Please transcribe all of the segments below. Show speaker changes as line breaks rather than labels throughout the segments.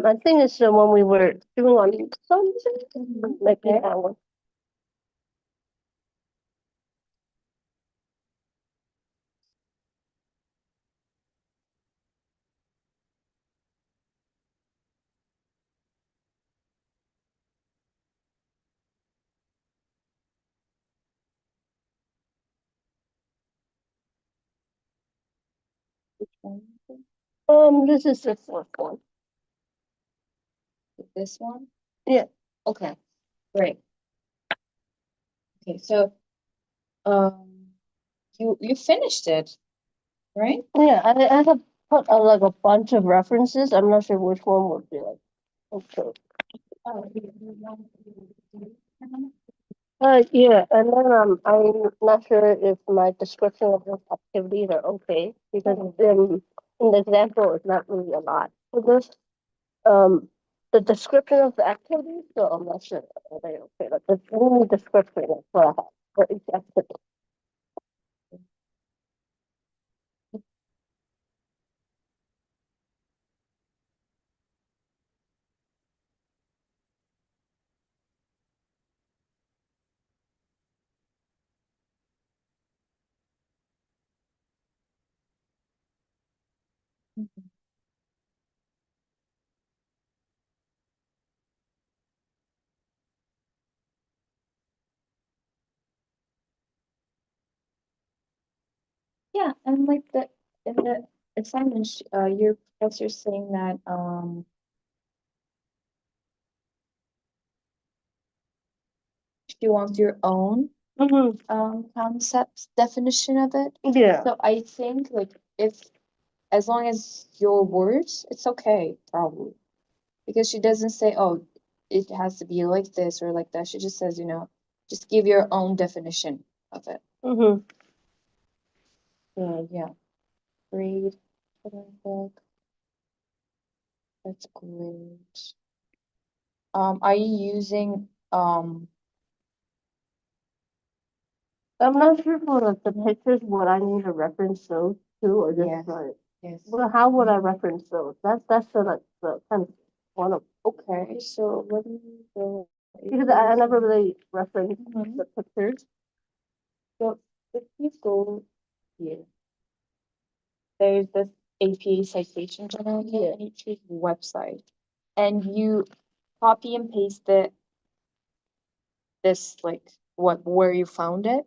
I think it's the one we were doing on something like that one. This is the fourth one.
This one?
Yeah.
Okay, great. Okay, so you finished it, right?
Yeah, I have put like a bunch of references. I'm not sure which one would be like. Okay. Yeah, and then I'm not sure if my description of those activities are okay because in the example it's not really a lot for this. Um, the description of the activity, so I'm not sure. Are they okay? Like the only description of what I have for each activity.
Yeah, and like the in the assignment, your professor's saying that she wants your own concepts definition of it.
Yeah.
So I think like if as long as your words, it's okay, probably. Because she doesn't say, oh, it has to be like this or like that. She just says, just give your own definition of it.
Mm-hmm.
So yeah, read children's book. That's great. Are you using
I'm not sure for like the pictures what I need to reference those to, or just
Yes.
like,
yes.
well, how would I reference those? That's the like the kind of one of,
Okay, so let me go.
because I never really referenced
Mhm.
the pictures.
So if you go here, there's this APA citation generator website, and you copy and paste this like where you found it,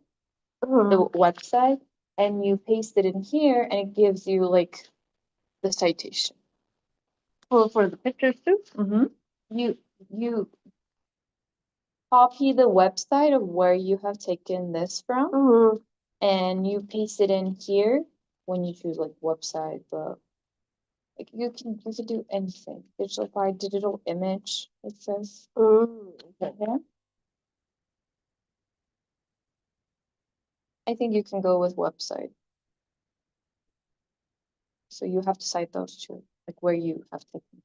the
Mhm.
website, and you paste it in here, and it gives you like the citation.
For the pictures too.
Mm-hmm. You copy the website of where you have taken this from,
Mm-hmm.
and you paste it in here when you choose like website, but like you can do anything. Digital file, digital image, it says.
Okay.
Yeah. I think you can go with website. So you have to cite those two, like where you have taken.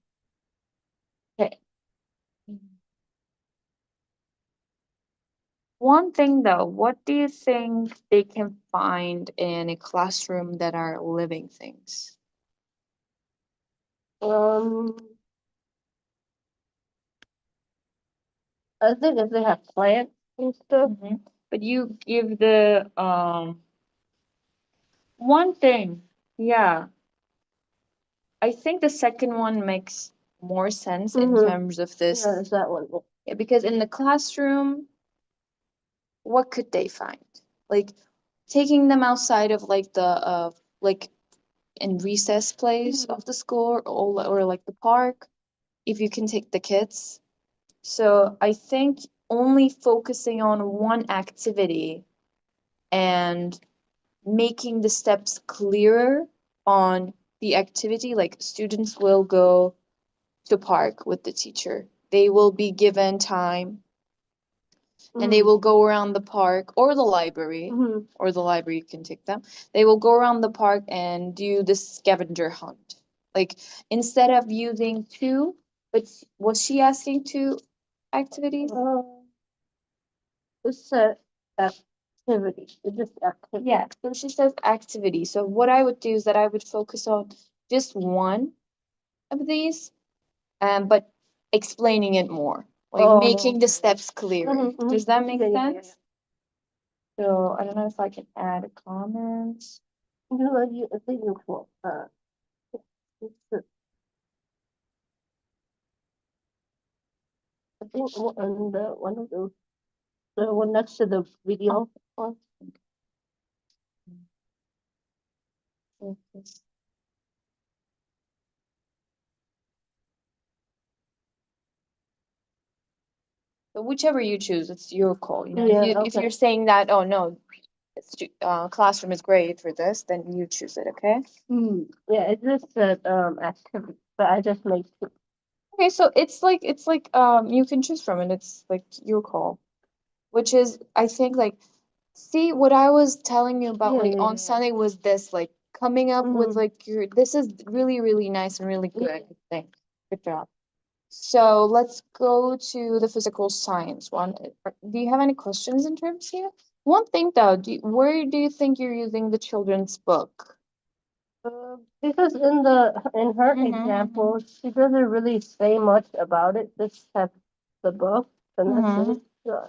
Okay. One thing though, what do you think they can find in a classroom that are living things?
I think if they have plants and stuff.
But you give the one thing, yeah. I think the second one makes more sense in terms of this.
Yeah, it's that one.
Yeah, because in the classroom, what could they find? Like taking them outside of like the like in recess place of the school or like the park, if you can take the kids. So I think only focusing on one activity and making the steps clearer on the activity, like students will go to park with the teacher. They will be given time and they will go around the park or the library, or the library you can take them. They will go around the park and do the scavenger hunt. Like instead of using two, but was she asking two activities?
It's a activity. It's just activity.
Yeah, so she says activity. So what I would do is that I would focus on just one of these, but explaining it more, like making the steps clear. Does that make sense? So I don't know if I can add a comment.
You know, I think you will. I think on the one of those, the one next to the video.
Focus. So whichever you choose, it's your call.
Yeah,
If you're saying that, oh no, classroom is great for this, then you choose it, okay?
Yeah, it just said activity, but I just made two.
Okay, so it's like you can choose from it. It's like your call, which is I think like see what I was telling you about like on Sunday was this like coming up with like your this is really really nice and really good. I think. Good job. So let's go to the physical science one. Do you have any questions in terms here? One thing though, where do you think you're using the children's book?
Because in her example, she doesn't really say much about it. Just have the book, and that's it. So,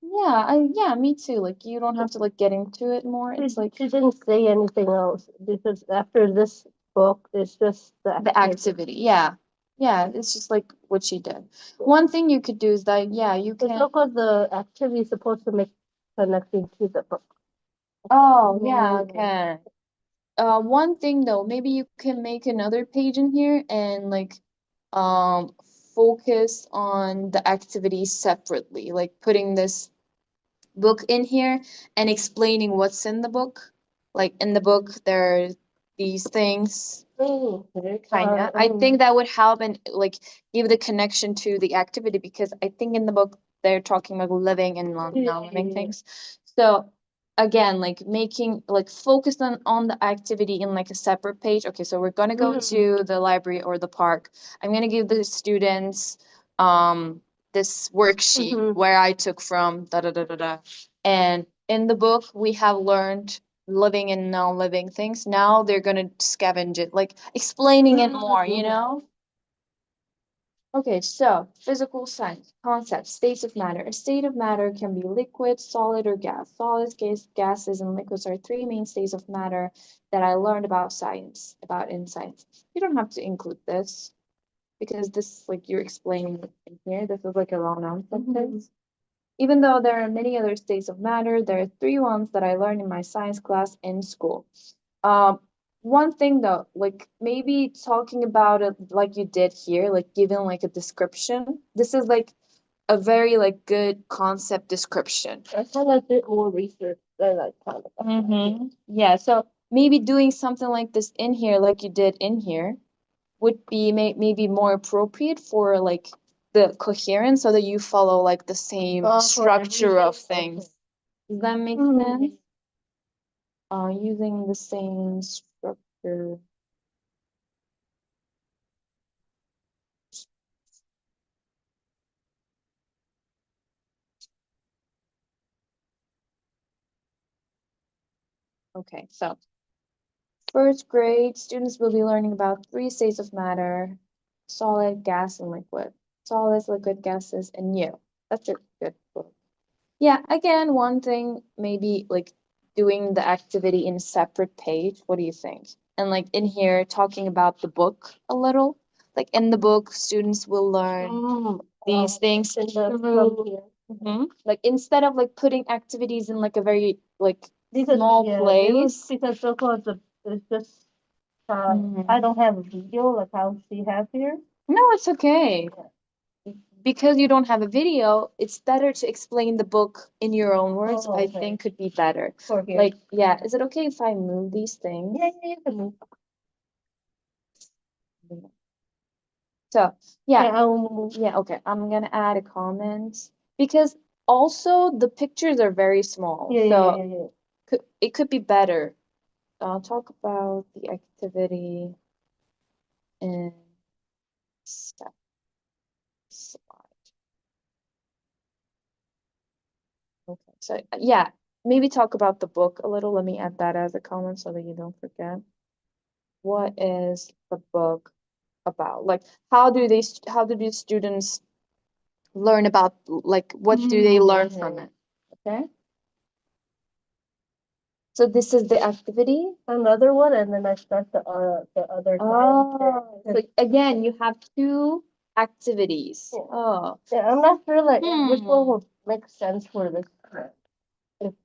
Yeah, me too. Like you don't have to like get into it more. It's like
she didn't say anything else because after this book, it's just
the activity. Yeah. Yeah, it's just like what she did. One thing you could do is that, yeah, you
It's
can.
because the activity is supposed to make connection to the book.
Oh, yeah, okay. One thing though, maybe you can make another page in here and like um focus on the activity separately, like putting this book in here and explaining what's in the book. Like in the book, there are these things. Kinda. I think that would help and like give the connection to the activity because I think in the book they're talking about living and non-living things. So again, like making like focus on the activity in like a separate page. Okay, so we're gonna go to the library or the park. I'm gonna give the students this worksheet where I took from da da da da da. And in the book we have learned living and non-living things. Now they're gonna scavenge it, like explaining it more, you know? Okay, so physical science, concepts, states of matter. A state of matter can be liquid, solid, or gas. Solids, gases, and liquids are three main states of matter that I learned about in science. You don't have to include this because this, like, you're explaining it in here. This is like a run-on sentence. Even though there are many other states of matter, there are three ones that I learned in my science class in school. Um, One thing though, like maybe talking about it like you did here, like giving like a description. This is like a very like good concept description.
I kind of did more research than I thought about.
Yeah, so maybe doing something like this in here, like you did in here, would be maybe more appropriate for like the coherence so that you follow like the same structure of things. Does that make sense? Using the same structure. Okay, so first grade, students will be learning about three states of matter: solid, gas, and liquid. Solids, liquid, gases, and you. That's a good book. Yeah, again, one thing, maybe like doing the activity in a separate page. What do you think? And like in here, talking about the book a little. Like in the book, students will learn these things through. Like instead of like putting activities in like a very like small place.
Because so far it's just I don't have a video like how she has here.
No, it's okay. Because you don't have a video, it's better to explain the book in your own words. I think could be better.
For here.
Like, yeah, is it okay if I move these things?
Yeah, you can move.
So, yeah.
I will move.
Yeah, okay. I'm gonna add a comment because also the pictures are very small. So it could be better. I'll talk about the activity in step slide. Okay, so yeah, maybe talk about the book a little. Let me add that as a comment so that you don't forget. What is the book about? Like, how do these students learn about, like, what do they learn from it? Okay. So this is the activity.
Another one, and then I start the other side.
So again, you have two activities.
Yeah.
Oh.
Yeah, I'm not sure like which one would make sense for this.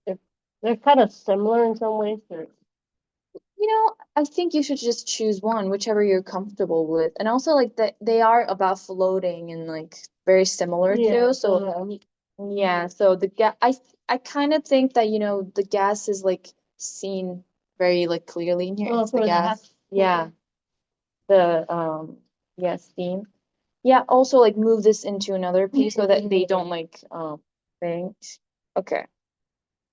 If they're kind of similar in some ways,
You know, I think you should just choose one, whichever you're comfortable with. And also like that they are about floating and like very similar too. So yeah, so the gas I kind of think that, you know, the gas is like seen very like clearly in here. It's the gas. Yeah. The yeah, steam. Yeah, also like move this into another piece so that they don't like think. Okay.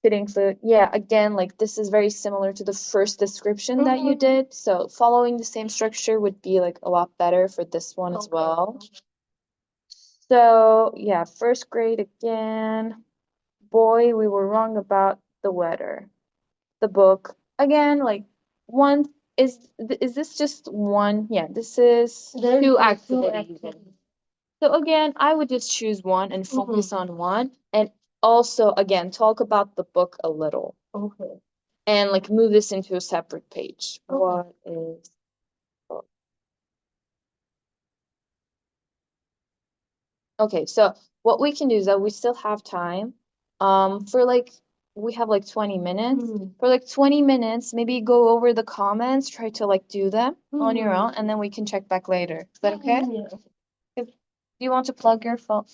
could include, yeah, again, like this is very similar to the first description that you did. So following the same structure would be like a lot better for this one as well. So yeah, first grade again. Boy, we were wrong about the weather. The book again, like one is this just one? Yeah, this is
There's
two
like
activities. So again, I would just choose one and focus on one, and also again talk about the book a little.
Okay.
And like move this into a separate page.
Okay.
What is book? Okay, so what we can do is that we still have time. For like we have like 20 minutes. For like 20 minutes, maybe go over the comments, try to like do them on your own, and then we can check back later. Is that okay?
Yeah.
Do you want to plug your phone?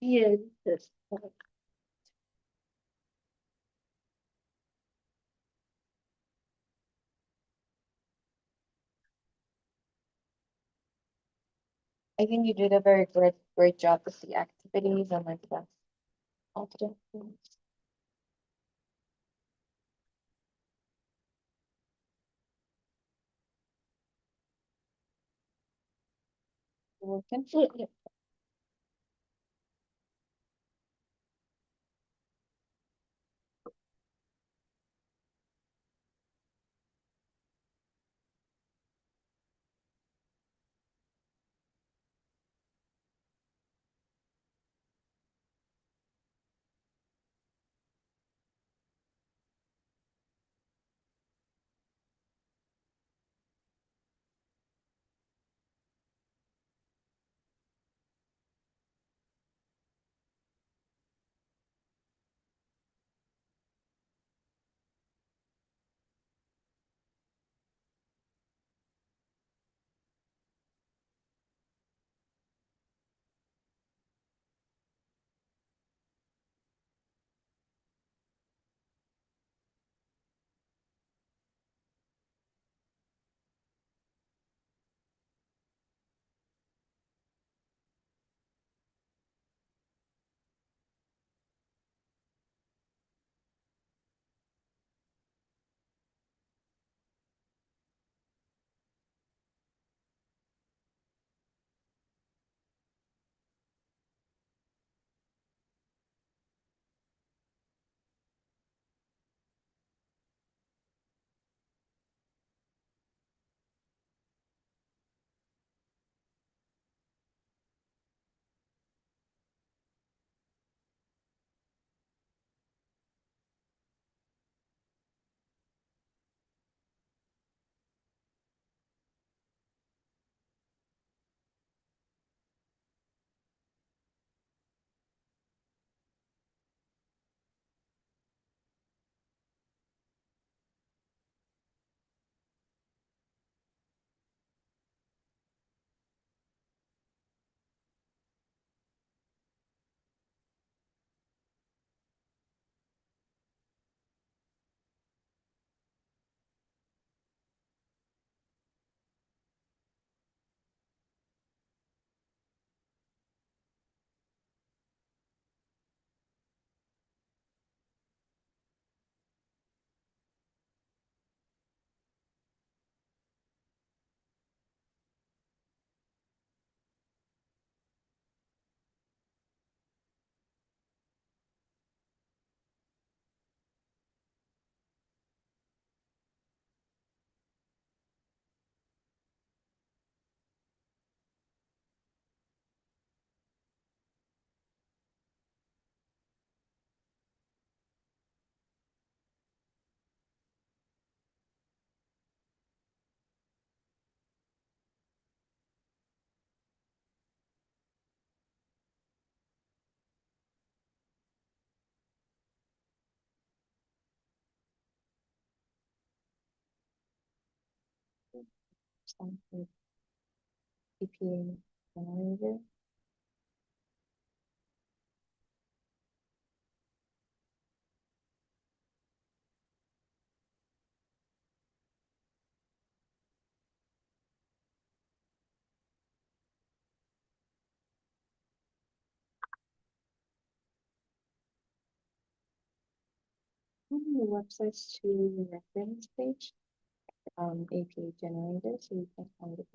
Yeah.
I think you did a very great job with the activities and like the alternate things. Working?
Yeah.
Something CPA generator. the websites to reference page, APA generated, so you can find it.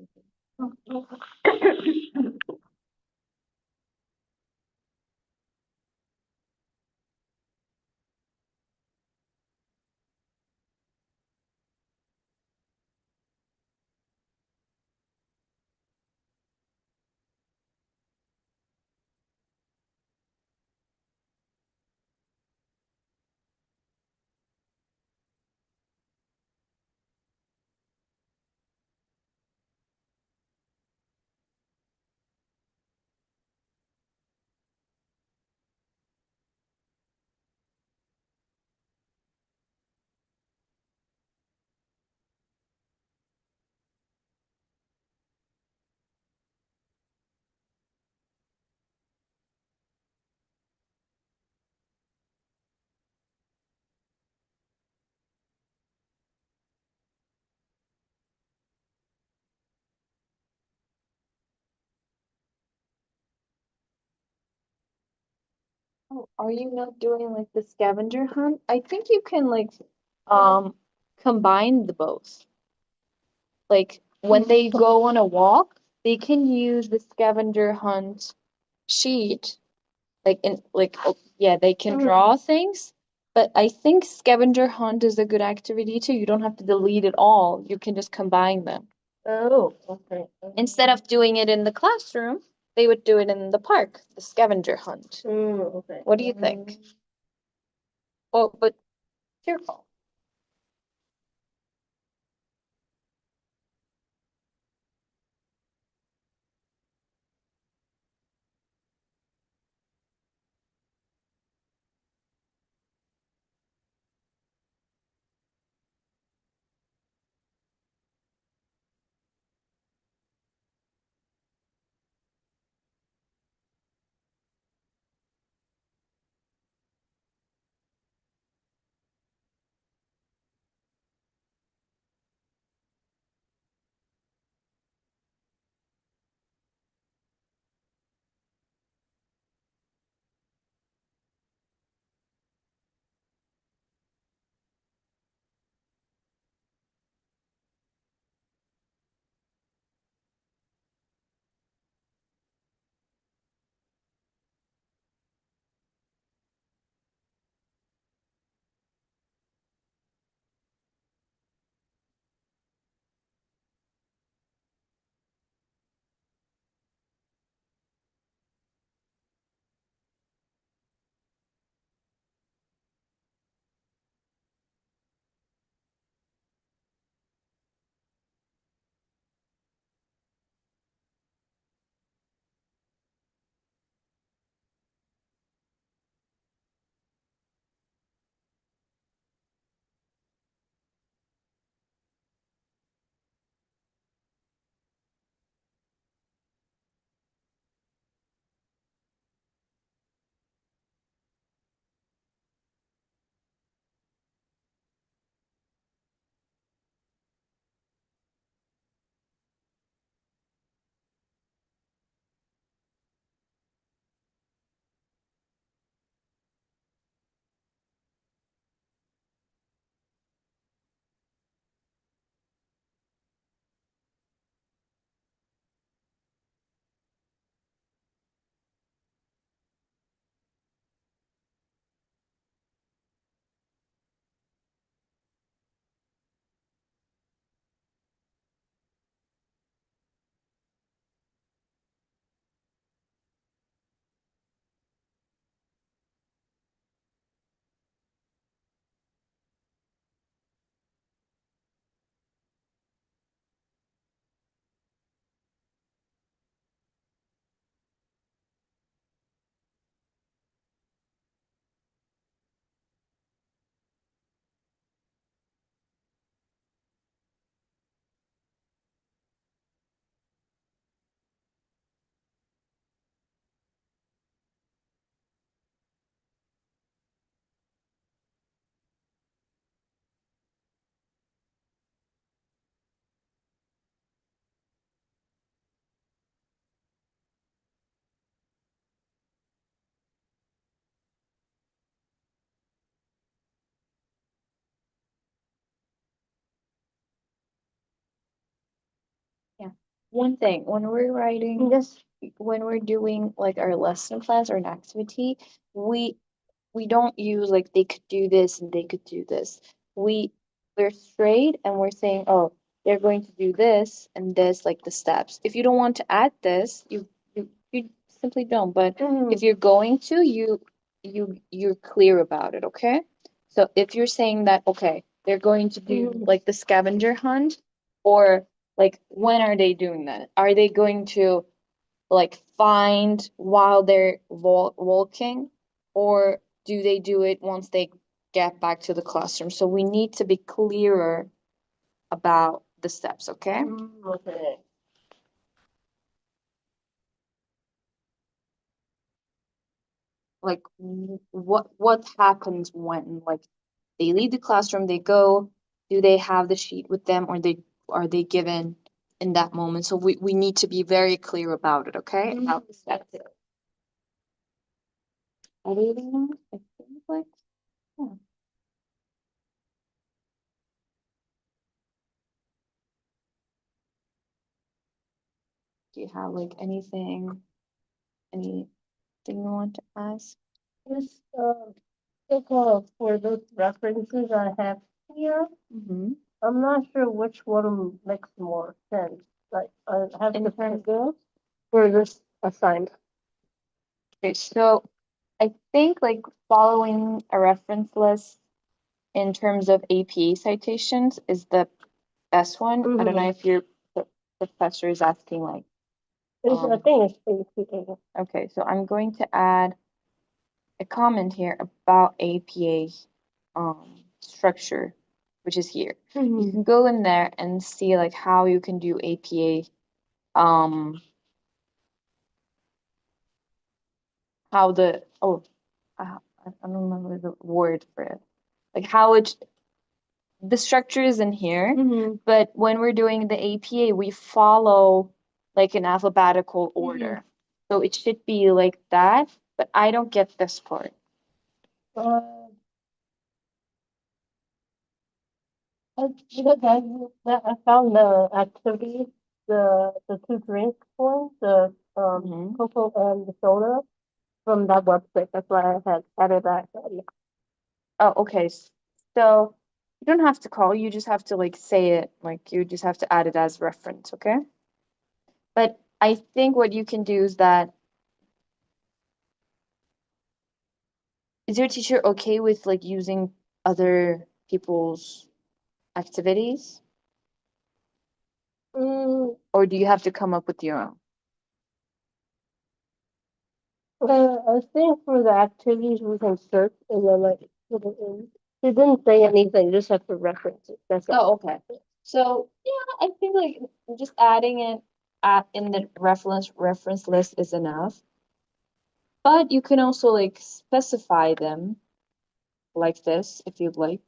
Oh, are you not doing like the scavenger hunt? I think you can like combine the both. Like when they go on a walk, they can use the scavenger hunt sheet. Like in like yeah, they can draw things. But I think scavenger hunt is a good activity too. You don't have to delete it all. You can just combine them.
Oh, okay.
Instead of doing it in the classroom, they would do it in the park, the scavenger hunt.
Okay.
What do you think? Oh, but it's your call. one thing, when we're writing,
Yes.
when we're doing like our lesson plans or an activity, we we don't use like they could do this and they could do this. We're straight and we're saying, oh, they're going to do this and this, like the steps. If you don't want to add this, you simply don't. But if you're going to, you're clear about it, okay? So if you're saying that, okay, they're going to do like the scavenger hunt, or like when are they doing that? Are they going to like find while they're walking, or do they do it once they get back to the classroom? So we need to be clearer about the steps, okay?
Okay.
Like what happens when like they leave the classroom, they go, do they have the sheet with them, or they are they given in that moment? So we need to be very clear about it, okay? About the steps. Anything else? I think like yeah. Do you have like anything you want to ask?
Yes, for those references I have here,
Mm-hmm.
I'm not sure which one makes more sense. Like, I have
In
to
terms
pick
of,
for this assignment.
okay, so I think like following a reference list in terms of APA citations is the best one. I don't know if your professor is asking like,
I think it's APA.
okay, so I'm going to add a comment here about APA structure, which is here. You can go in there and see like how you can do APA, how the I don't remember the word for it. Like how it the structure is in here, but when we're doing the APA, we follow like an alphabetical order. So it should be like that, but I don't get this part.
Uh, because I found the activities, the two drink ones, the cocoa and the soda from that website. That's why I had added that.
Oh, okay. So you don't have to call, you just have to like say it, like you just have to add it as reference, okay? But I think what you can do is that is your teacher okay with like using other people's activities? Or do you have to come up with your own?
I think for the activities we can search and then like put it in. She didn't say anything, just have to reference it. That's all.
Oh, okay. So yeah, I think like just adding it in the reference list is enough. But you can also like specify them like this if you'd like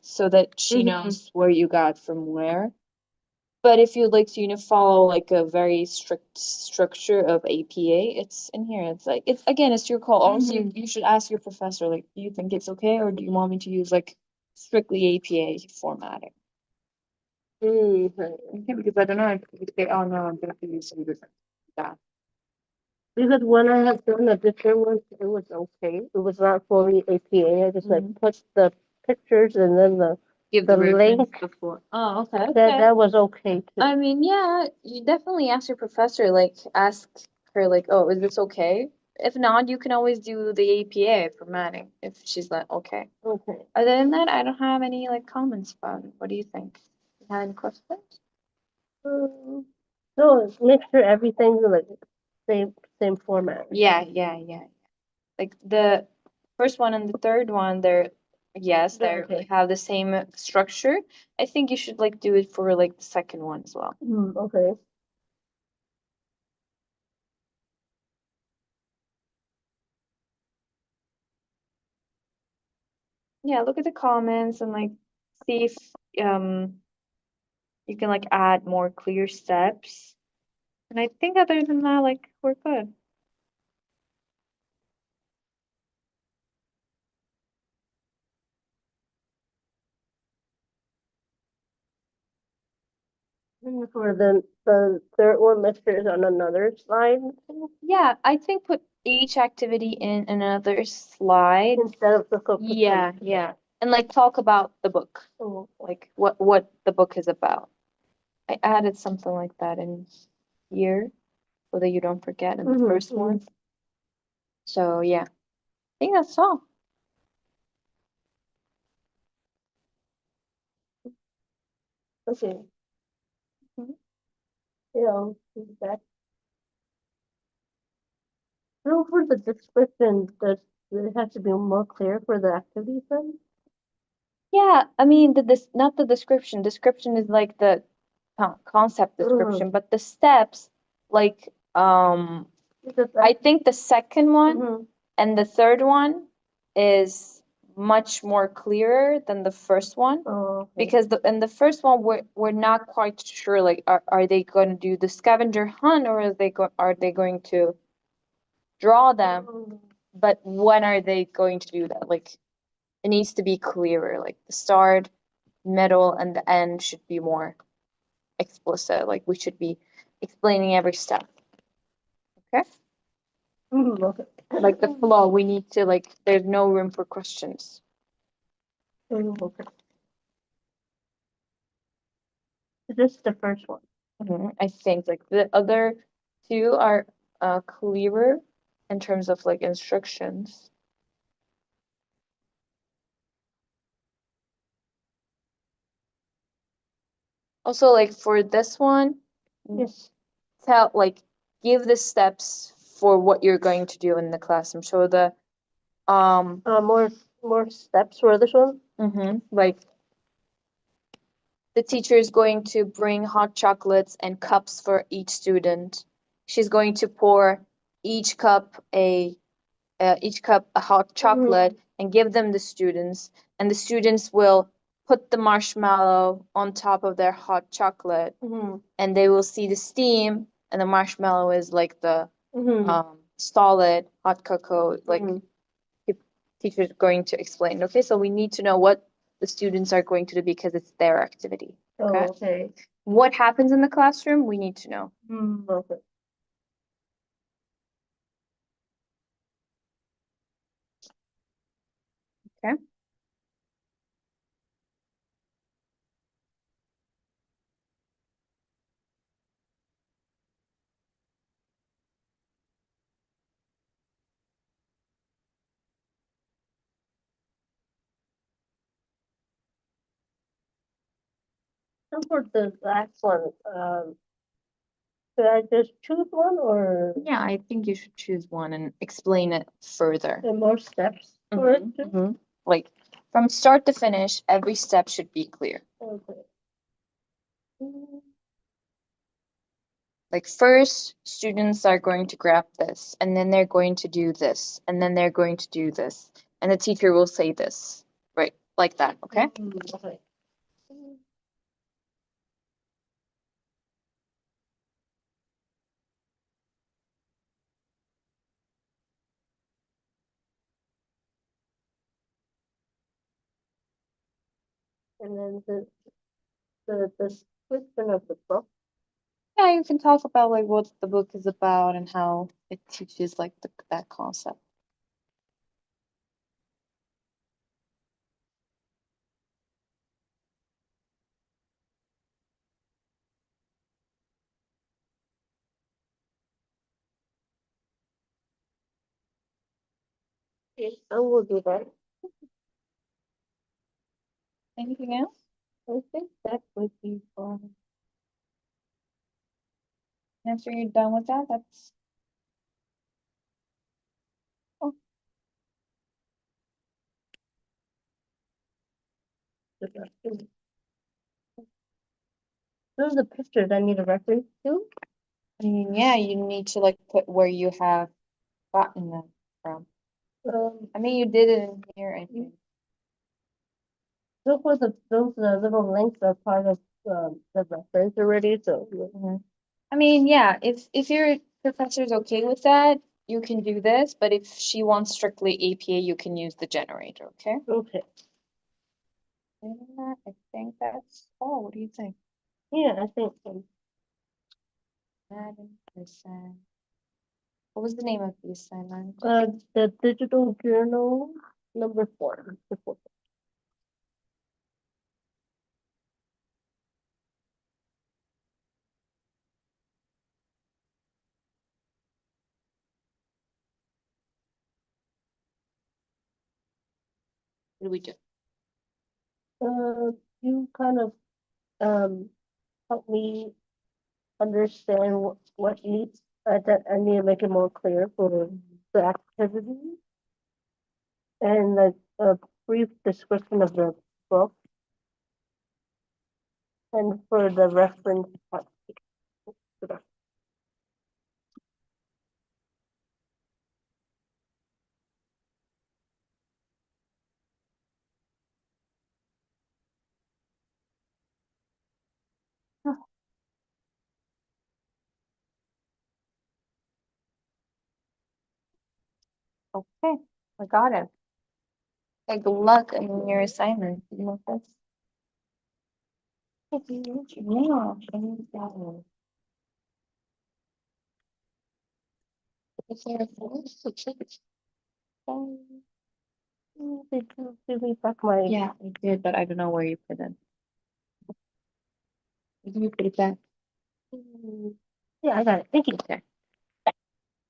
so that she knows where you got from where. But if you'd like to, follow like a very strict structure of APA, it's in here. It's like it's again, it's your call. Also, you should ask your professor, like, do you think it's okay, or do you want me to use like strictly APA formatting? Okay, because I don't know if they all know I'm gonna use some different that.
Because when I had done a different one, it was okay. It was not fully APA. I just like put the pictures and then
Give
the
reference
link.
before. Oh, okay,
That was okay too.
I mean, yeah, you definitely ask your professor, like, ask her, like, oh, is this okay? If not, you can always do the APA formatting if she's like, okay.
Okay.
Other than that, I don't have any, like, comments about it. What do you think? You have any questions?
So make sure everything's like same format.
Yeah. Like, the first one and the third one, yes, they have the same structure. I think you should, like, do it for, like, the second one as well.
Okay.
Yeah, look at the comments and like see if you can like add more clear steps. And I think other than that, like we're good.
And for the third one, lecture is on another slide
Yeah, I think put each activity in another slide.
instead of the focus.
Yeah, yeah. And like talk about the book,
Oh,
like what the book is about. I added something like that in here so that you don't forget in the first one. So yeah, I think that's all.
okay. Yeah, that. So for the description, does it have to be more clear for the activities then?
Yeah, I mean this not the description. Description is like the concept description, but the steps, like
Because
I think the second one and the third one is much more clearer than the first one.
Oh, okay.
Because in the first one we're not quite sure, like are they going to do the scavenger hunt, or are they going to draw them? But when are they going to do that? Like it needs to be clearer, like the start, middle, and the end should be more explicit. Like we should be explaining every step. Okay?
Okay.
Like the flow, we need to, like, there's no room for questions.
Okay. Just the first one.
I think like the other two are clearer in terms of like instructions. Also, like for this one,
Yes.
give the steps for what you're going to do in the classroom. So the
more steps for this one.
like the teacher is going to bring hot chocolates and cups for each student. She's going to pour each cup a hot chocolate and give them the students, and the students will put the marshmallow on top of their hot chocolate, and they will see the steam, and the marshmallow is like the solid hot cocoa, like teacher's going to explain. Okay, so we need to know what the students are going to do because it's their activity. Okay.
Oh, okay.
What happens in the classroom, we need to know.
Okay.
Okay.
And for the last one, should I just choose one or
Yeah, I think you should choose one and explain it further.
more steps for it too?
Like from start to finish, every step should be clear.
Okay.
Like first, students are going to grab this, and then they're going to do this, and then they're going to do this, and the teacher will say this, right? Like that, okay?
Okay. And then the description of the book.
Yeah, you can talk about like what the book is about and how it teaches like that concept.
Okay, I will do that.
Anything else?
I think that would be fine.
After you're done with that, that's oh,
Those are the pictures I need a reference to.
I mean, yeah, you need to like put where you have gotten them from. I mean, you did it in here, I think.
Those little links are part of the reference already. So
I mean, yeah, if your professor's okay with that, you can do this, but if she wants strictly APA, you can use the generator, okay?
okay.
Other than that, I think that's all. What do you think?
Yeah, I think so.
Madam person. What was the name of the assignment?
The digital journal number 4. The fourth.
What did we do?
You kind of help me understand what needs that I need to make it more clear for the activity and like a brief description of the book and for the reference part.
Okay, I got it. Good luck in your assignment. You want this? Yeah, I need that one. Is there a force to check?
Did you give me back my?
Yeah, I did, but I don't know where you put it. You put it back.
Yeah, I got it. Thank you.
Okay.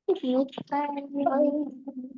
Thank you. Bye.